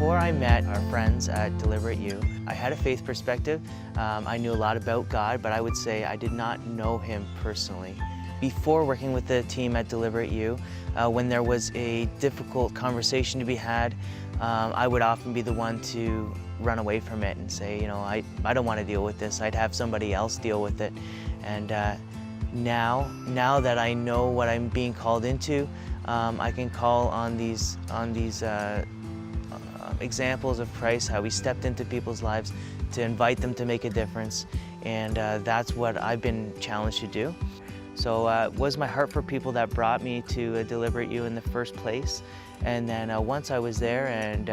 Before I met our friends at DeliberateU, I had a faith perspective. I knew a lot about God, but I would say I did not know Him personally. Before working with the team at DeliberateU, when there was a difficult conversation to be had, I would often be the one to run away from it and say, you know, I don't want to deal with this. I'd have somebody else deal with it. And now that I know what I'm being called into, I can call on these examples of Christ, how He stepped into people's lives to invite them to make a difference, and that's what I've been challenged to do. So it was my heart for people that brought me to DeliberateU in the first place, and then once I was there and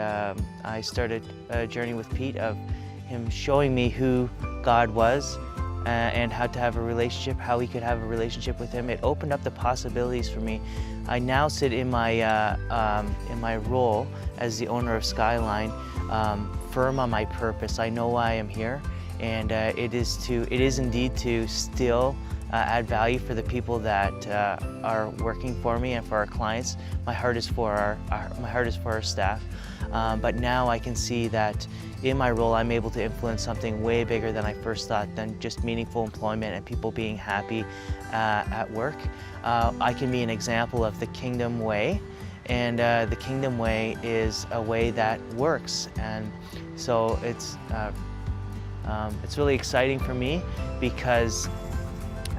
I started a journey with Pete of him showing me who God was and how to have a relationship, how we could have a relationship with Him. It opened up the possibilities for me. I now sit in my role as the owner of Skyline, firm on my purpose. I know why I'm here, and it is indeed to still add value for the people that are working for me and for our clients. My heart is for our staff, but now I can see that in my role I'm able to influence something way bigger than I first thought, than just meaningful employment and people being happy at work. I can be an example of the kingdom way, and the kingdom way is a way that works, and so it's really exciting for me because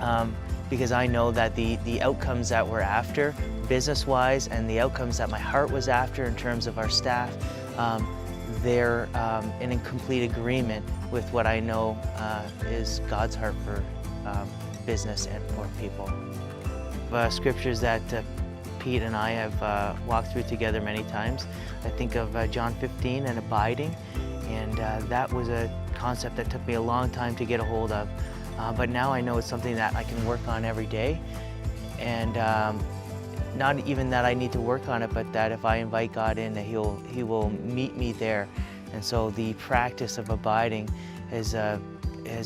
I know that the outcomes that we're after, business-wise, and the outcomes that my heart was after in terms of our staff, they're in complete agreement with what I know is God's heart for business and for people. Scriptures that Pete and I have walked through together many times. I think of John 15 and abiding, and that was a concept that took me a long time to get a hold of. But now I know it's something that I can work on every day, and not even that I need to work on it, but that if I invite God in, that He will meet me there. And so the practice of abiding has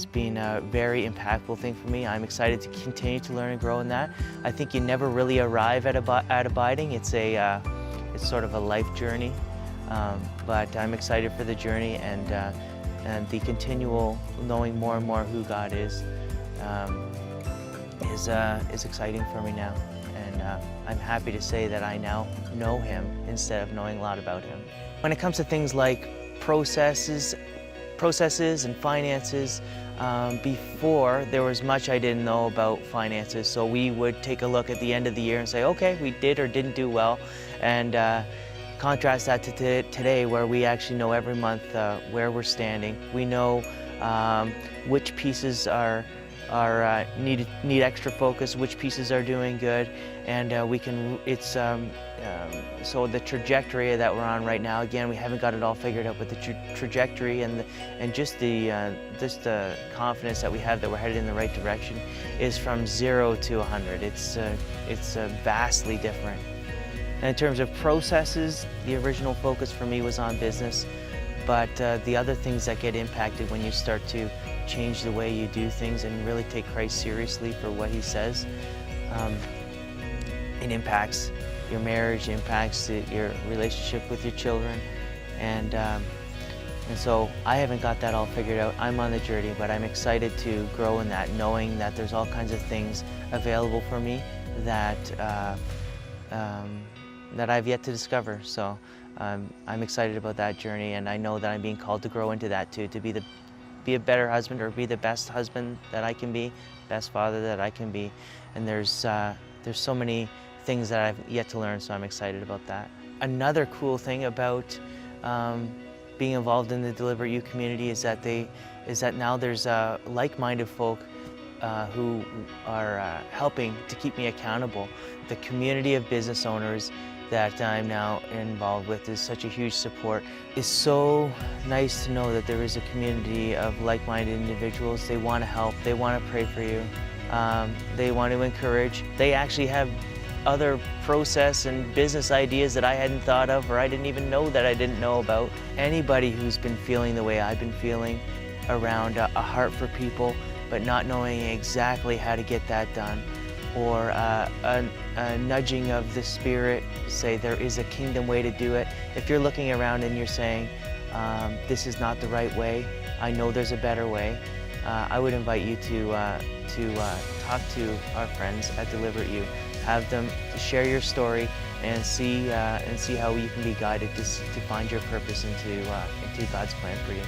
been a very impactful thing for me. I'm excited to continue to learn and grow in that. I think you never really arrive at abiding. It's sort of a life journey, but I'm excited for the journey, and the continual knowing more and more who God is exciting for me now. And I'm happy to say that I now know Him instead of knowing a lot about Him. When it comes to things like processes and finances, before there was much I didn't know about finances, so we would take a look at the end of the year and say, okay, we did or didn't do well, and contrast that to today, where we actually know every month where we're standing. We know which pieces need extra focus, which pieces are doing good, and we can. So the trajectory that we're on right now. Again, we haven't got it all figured out, but the trajectory and just the confidence that we have that we're headed in the right direction is from 0 to 100. It's vastly different. And in terms of processes, the original focus for me was on business, but the other things that get impacted when you start to change the way you do things and really take Christ seriously for what He says, it impacts your marriage, impacts your relationship with your children, and so I haven't got that all figured out. I'm on the journey, but I'm excited to grow in that, knowing that there's all kinds of things available for me that I've yet to discover. So I'm excited about that journey, and I know that I'm being called to grow into that too, to be a better husband, or be the best husband that I can be, best father that I can be. And there's so many things that I've yet to learn, so I'm excited about that. Another cool thing about being involved in the DeliberateU community is that now there's like-minded folk who are helping to keep me accountable. The community of business owners that I'm now involved with is such a huge support. It's so nice to know that there is a community of like-minded individuals. They want to help, they want to pray for you, they want to encourage. They actually have other process and business ideas that I hadn't thought of, or I didn't even know that I didn't know about. Anybody who's been feeling the way I've been feeling around a heart for people, but not knowing exactly how to get that done, or a nudging of the Spirit, say there is a kingdom way to do it. If you're looking around and you're saying, this is not the right way, I know there's a better way, I would invite you to talk to our friends at DeliberateU, have them share your story and see how you can be guided to find your purpose into God's plan for you.